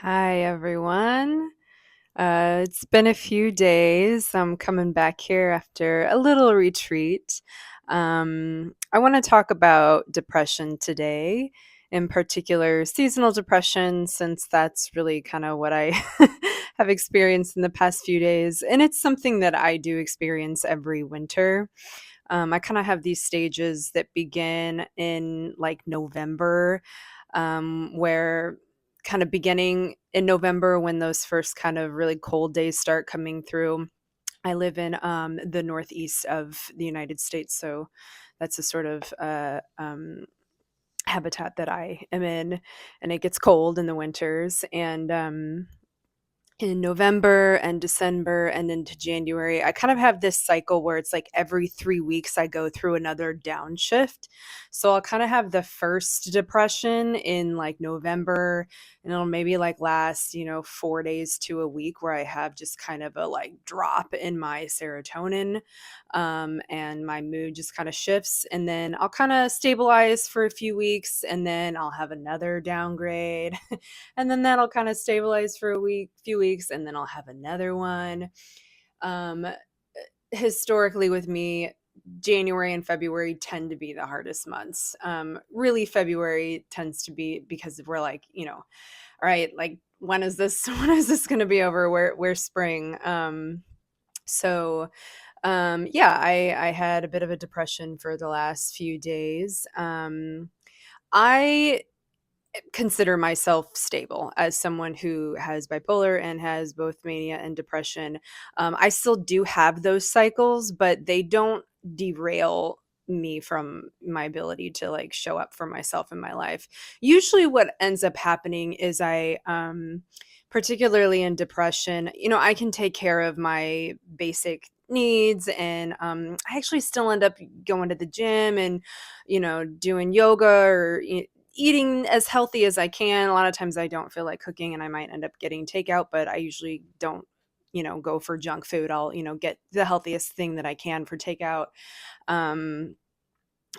Hi, everyone. It's been a few days. I'm coming back here after a little retreat. I want to talk about depression today, in particular, seasonal depression, since that's really kind of what I have experienced in the past few days. And it's something that I do experience every winter. I kind of have these stages that begin in like November, where kind of beginning in November when those first kind of really cold days start coming through. I live in the northeast of the United States, so that's a sort of habitat that I am in, and it gets cold in the winters. And in November and December and into January, I kind of have this cycle where it's like every 3 weeks I go through another downshift. So I'll kind of have the first depression in like November, and it'll maybe like last, 4 days to a week where I have just kind of a like drop in my serotonin, and my mood just kind of shifts. And then I'll kind of stabilize for a few weeks, and then I'll have another downgrade. And then that'll kind of stabilize for few weeks, and then I'll have another one. Um, Historically, with me, January and February tend to be the hardest months. Really, February tends to be because we're like, all right, like when is this? When is this going to be over? Where's spring? Yeah, I had a bit of a depression for the last few days. I consider myself stable as someone who has bipolar and has both mania and depression. I still do have those cycles, but they don't derail me from my ability to like show up for myself in my life. Usually what ends up happening is particularly in depression, I can take care of my basic needs, and I actually still end up going to the gym and doing yoga or eating as healthy as I can. A lot of times I don't feel like cooking and I might end up getting takeout, but I usually don't, go for junk food. I'll, get the healthiest thing that I can for takeout. Um,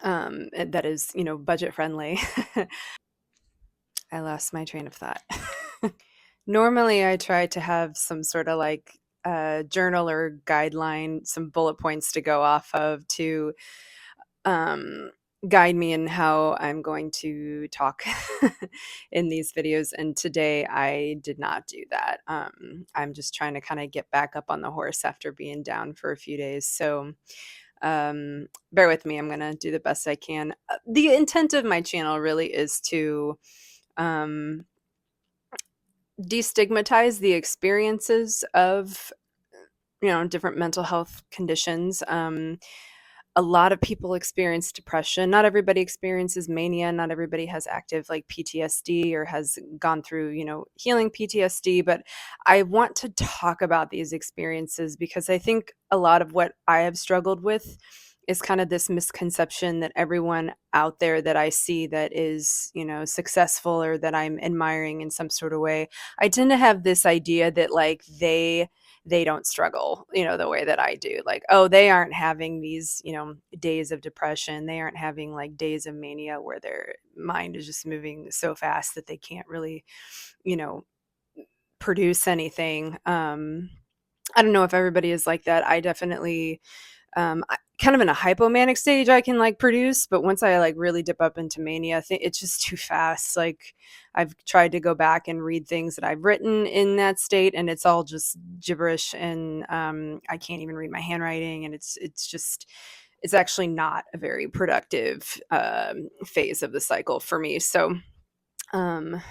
that is, budget friendly. I lost my train of thought. Normally, I try to have some sort of like journal or guideline, some bullet points to go off of to um, guide me in how I'm going to talk in these videos. And today I did not do that. I'm just trying to kind of get back up on the horse after being down for a few days. So bear with me. I'm going to do the best I can. The intent of my channel really is to um, destigmatize the experiences of different mental health conditions. A lot of people experience depression. Not everybody experiences mania. Not everybody has active like PTSD or has gone through, healing PTSD. But I want to talk about these experiences because I think a lot of what I have struggled with is kind of this misconception that everyone out there that I see that is, successful or that I'm admiring in some sort of way. I tend to have this idea that like they don't struggle, the way that I do. Like, oh, they aren't having these, days of depression. They aren't having like days of mania where their mind is just moving so fast that they can't really, you know, produce anything. I don't know if everybody is like that. I definitely kind of in a hypomanic stage I can like produce, but once I like really dip up into mania, I think it's just too fast. Like I've tried to go back and read things that I've written in that state, and it's all just gibberish, and I can't even read my handwriting, and it's actually not a very productive phase of the cycle for me. So um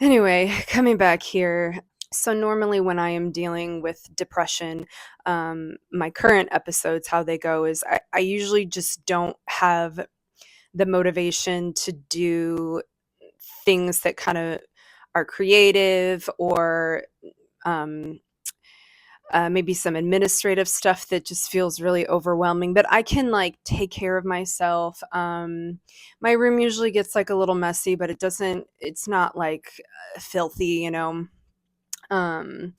anyway, coming back here. So normally when I am dealing with depression, my current episodes, how they go is I usually just don't have the motivation to do things that kind of are creative or um, maybe some administrative stuff that just feels really overwhelming. But I can like take care of myself. My room usually gets like a little messy, but it's not like filthy. Um,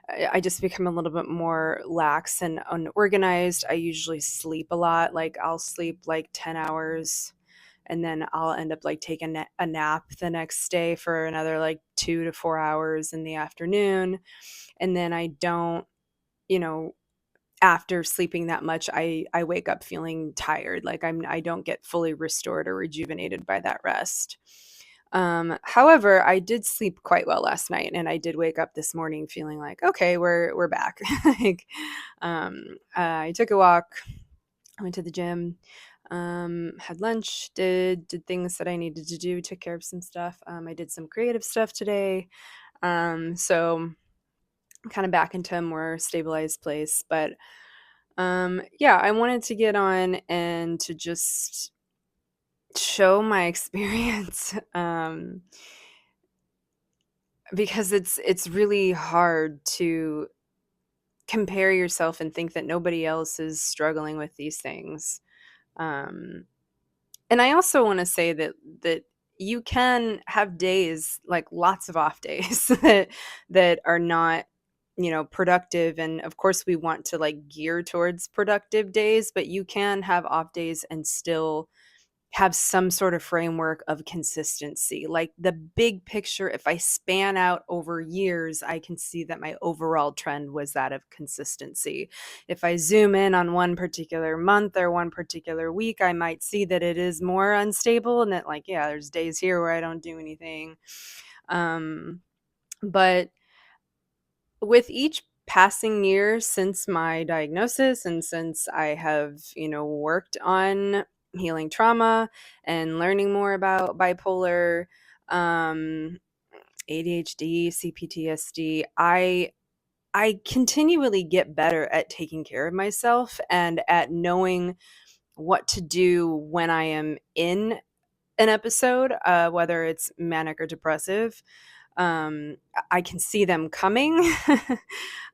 I just become a little bit more lax and unorganized. I usually sleep a lot. Like I'll sleep like 10 hours and then I'll end up like taking a nap the next day for another like 2 to 4 hours in the afternoon. And then I don't, you know, after sleeping that much, I wake up feeling tired. Like I don't get fully restored or rejuvenated by that rest. However, I did sleep quite well last night, and I did wake up this morning feeling like, okay, we're back. Like, I took a walk, I went to the gym, had lunch, did things that I needed to do, took care of some stuff. I did some creative stuff today. So I'm kind of back into a more stabilized place. But yeah, I wanted to get on and to just show my experience. Because it's really hard to compare yourself and think that nobody else is struggling with these things. Um, and I also want to say that you can have days, like lots of off days that are not, productive. And of course, we want to like gear towards productive days, but you can have off days and still have some sort of framework of consistency. Like the big picture, if I span out over years, I can see that my overall trend was that of consistency. If I zoom in on one particular month or one particular week, I might see that it is more unstable and that, like, yeah, there's days here where I don't do anything. But with each passing year since my diagnosis and since I have, worked on healing trauma and learning more about bipolar, um, ADHD, CPTSD, I continually get better at taking care of myself and at knowing what to do when I am in an episode, whether it's manic or depressive. I can see them coming.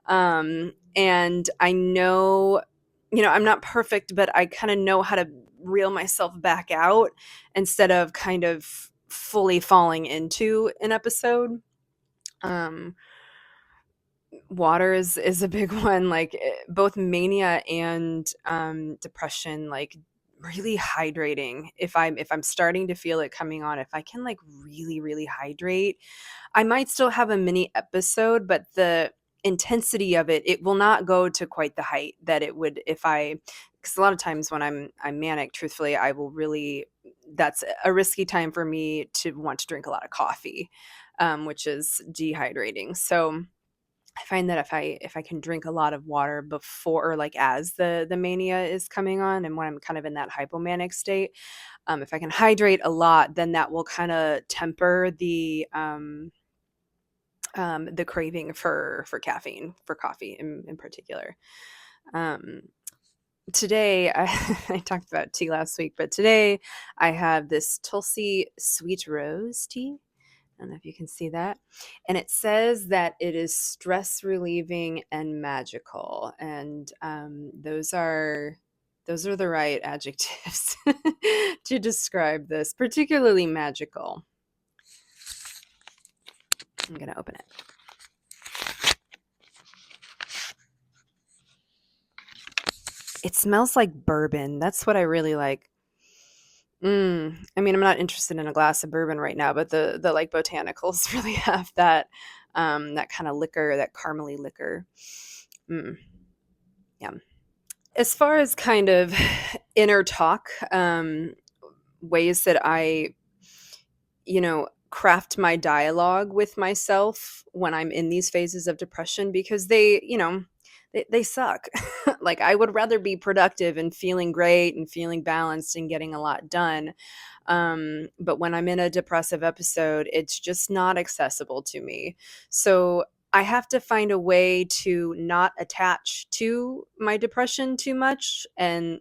And I know, I'm not perfect, but I kind of know how to reel myself back out instead of kind of fully falling into an episode. Um, Water is a big one, like both mania and depression, like really hydrating. If I'm starting to feel it coming on, if I can like really, really hydrate, I might still have a mini episode, but the intensity of it will not go to quite the height that it would if because a lot of times when I'm manic, truthfully, I will really that's a risky time for me to want to drink a lot of coffee, which is dehydrating. So I find that if I can drink a lot of water before or like as the mania is coming on and when I'm kind of in that hypomanic state, if I can hydrate a lot, then that will kind of temper the craving for caffeine, for coffee in particular. Um, Today, I talked about tea last week, but today I have this Tulsi sweet rose tea. I don't know if you can see that. And it says that it is stress relieving and magical. And those are the right adjectives to describe this, particularly magical. I'm going to open it. It smells like bourbon. That's what I really like. I mean, I'm not interested in a glass of bourbon right now, but the like botanicals really have that kind of liquor, that caramely liquor. Yeah. As far as kind of inner talk, ways that I, craft my dialogue with myself when I'm in these phases of depression, because they suck. Like I would rather be productive and feeling great and feeling balanced and getting a lot done. But when I'm in a depressive episode, it's just not accessible to me. So I have to find a way to not attach to my depression too much. And,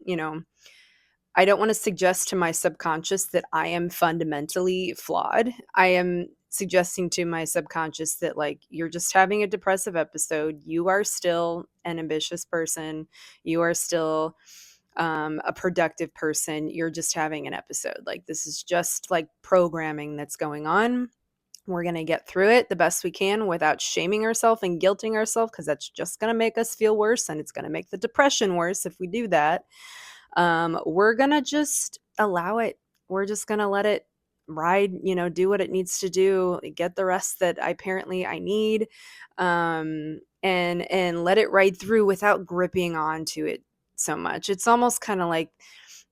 I don't want to suggest to my subconscious that I am fundamentally flawed. I am suggesting to my subconscious that, like, you're just having a depressive episode. You are still an ambitious person. You are still a productive person. You're just having an episode. Like, this is just like programming that's going on. We're going to get through it the best we can without shaming ourselves and guilting ourselves, because that's just going to make us feel worse, and it's going to make the depression worse if we do that. We're going to just allow it we're just going to let it ride, do what it needs to do, get the rest that I need, and let it ride through without gripping onto it so much. It's almost kind of like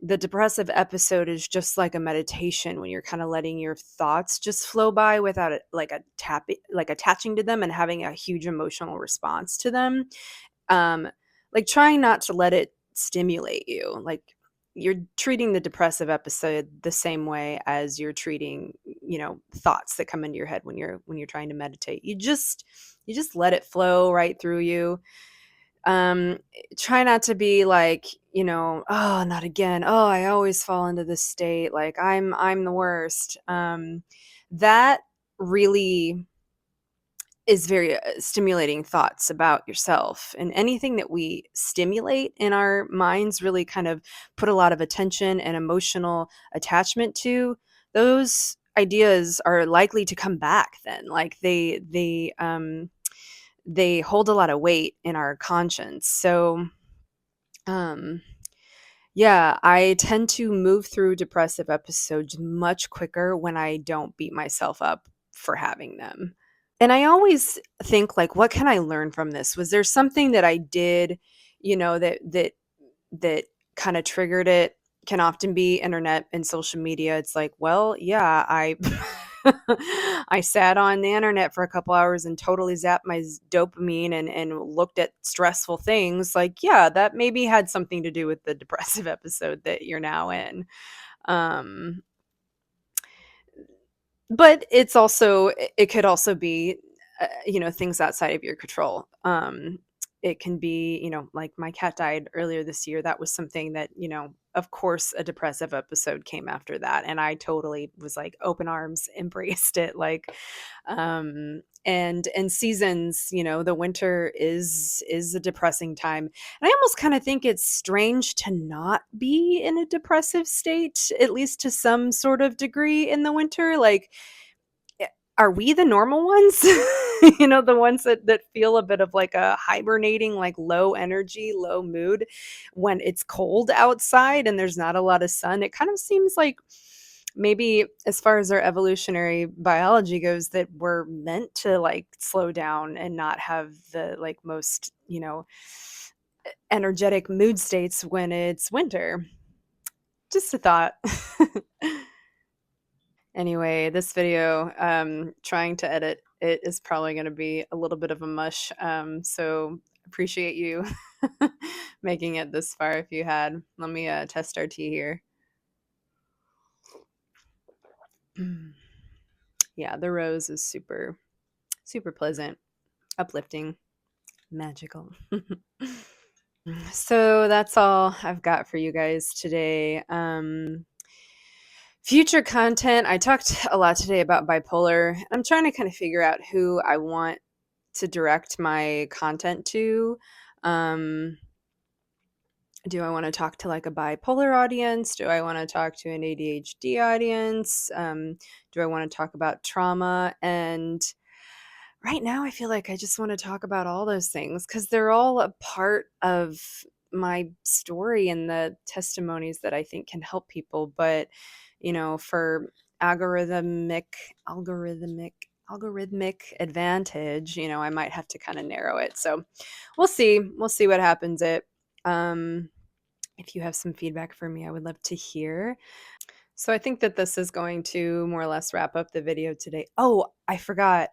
the depressive episode is just like a meditation when you're kind of letting your thoughts just flow by without it, like attaching to them and having a huge emotional response to them. um like trying not to let it stimulate you. Like you're treating the depressive episode the same way as you're treating, thoughts that come into your head when you're trying to meditate. You just let it flow right through you. um Try not to be like, oh, not again, oh, I always fall into this state, like I'm the worst. That really is very stimulating thoughts about yourself, and anything that we stimulate in our minds really kind of put a lot of attention and emotional attachment to, those ideas are likely to come back then. Like they hold a lot of weight in our conscience. So um yeah, I tend to move through depressive episodes much quicker when I don't beat myself up for having them. And I always think, like, what can I learn from this? Was there something that I did, that kind of triggered it? Can often be internet and social media. It's like, well, yeah, I I sat on the internet for a couple hours and totally zapped my dopamine and looked at stressful things. Like, yeah, that maybe had something to do with the depressive episode that you're now in. Um, but it could also be, things outside of your control. It can be, like my cat died earlier this year. That was something that, of course, a depressive episode came after that, and I totally was like open arms, embraced it. Like, and seasons, the winter is a depressing time, and I almost kind of think it's strange to not be in a depressive state, at least to some sort of degree, in the winter. Like, Eh, are we the normal ones? The ones that feel a bit of like a hibernating, like low energy, low mood when it's cold outside and there's not a lot of sun. It kind of seems like maybe, as far as our evolutionary biology goes, that we're meant to like slow down and not have the like most, energetic mood states when it's winter. Just a thought. Anyway, this video, trying to edit it is probably going to be a little bit of a mush. So appreciate you making it this far if you had. Let me test our tea here. Yeah, the rose is super, super pleasant, uplifting, magical. So that's all I've got for you guys today. Future content, I talked a lot today about bipolar. I'm trying to kind of figure out who I want to direct my content to. Um, do I want to talk to like a bipolar audience? Do I want to talk to an ADHD audience? Do I want to talk about trauma? And right now, I feel like I just want to talk about all those things because they're all a part of my story and the testimonies that I think can help people. But, for algorithmic, algorithmic, algorithmic advantage, I might have to kind of narrow it. So we'll see. We'll see what happens. Um, if you have some feedback for me, I would love to hear. So I think that this is going to more or less wrap up the video today. Oh, I forgot.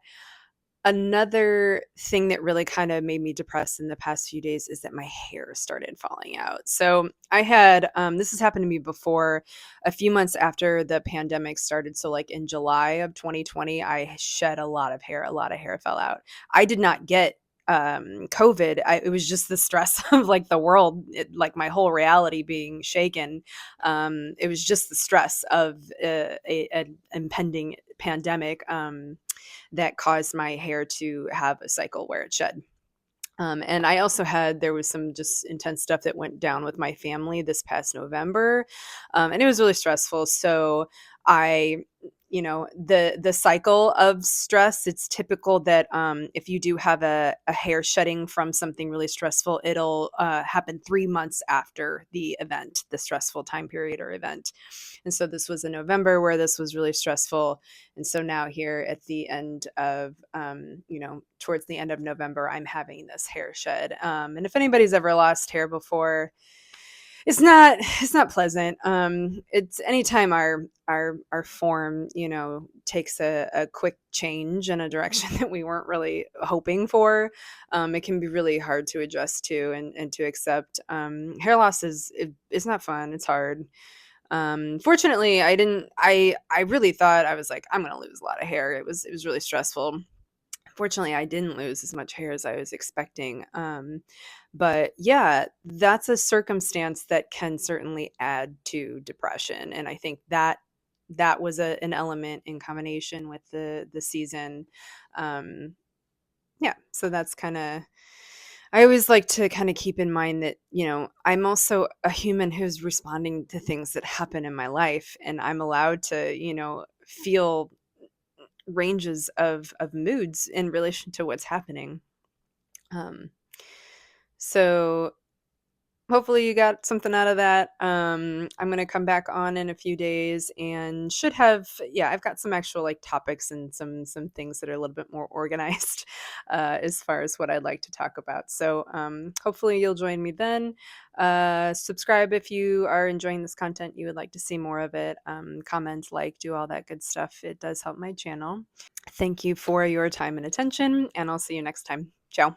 Another thing that really kind of made me depressed in the past few days is that my hair started falling out. So I had, this has happened to me before, a few months after the pandemic started. So like in July of 2020, I shed a lot of hair. A lot of hair fell out. I did not get COVID. It was just the stress of like the world, like my whole reality being shaken. It was just the stress of an impending pandemic. That caused my hair to have a cycle where it shed. And I also there was some just intense stuff that went down with my family this past November. And it was really stressful. So I the cycle of stress, it's typical that if you do have a hair shedding from something really stressful, it'll happen 3 months after the event, the stressful time period or event. And so this was in November where this was really stressful. And so now here at the end of, towards the end of November, I'm having this hair shed. And if anybody's ever lost hair before, it's not pleasant. It's anytime our form, takes a quick change in a direction that we weren't really hoping for. It can be really hard to adjust to and to accept. Hair loss it's not fun. It's hard. Fortunately, I didn't. I really thought I was like, I'm gonna lose a lot of hair. It was really stressful. Fortunately, I didn't lose as much hair as I was expecting. But yeah, that's a circumstance that can certainly add to depression, and I think that was an element in combination with the season. Um, yeah, so that's kind of. I always like to kind of keep in mind that, I'm also a human who's responding to things that happen in my life, and I'm allowed to, feel ranges of moods in relation to what's happening. Um, so hopefully you got something out of that. I'm gonna come back on in a few days and should have, yeah, I've got some actual like topics and some things that are a little bit more organized as far as what I'd like to talk about. So hopefully you'll join me then. Subscribe if you are enjoying this content, you would like to see more of it. Comment, like, do all that good stuff. It does help my channel. Thank you for your time and attention, and I'll see you next time. Ciao.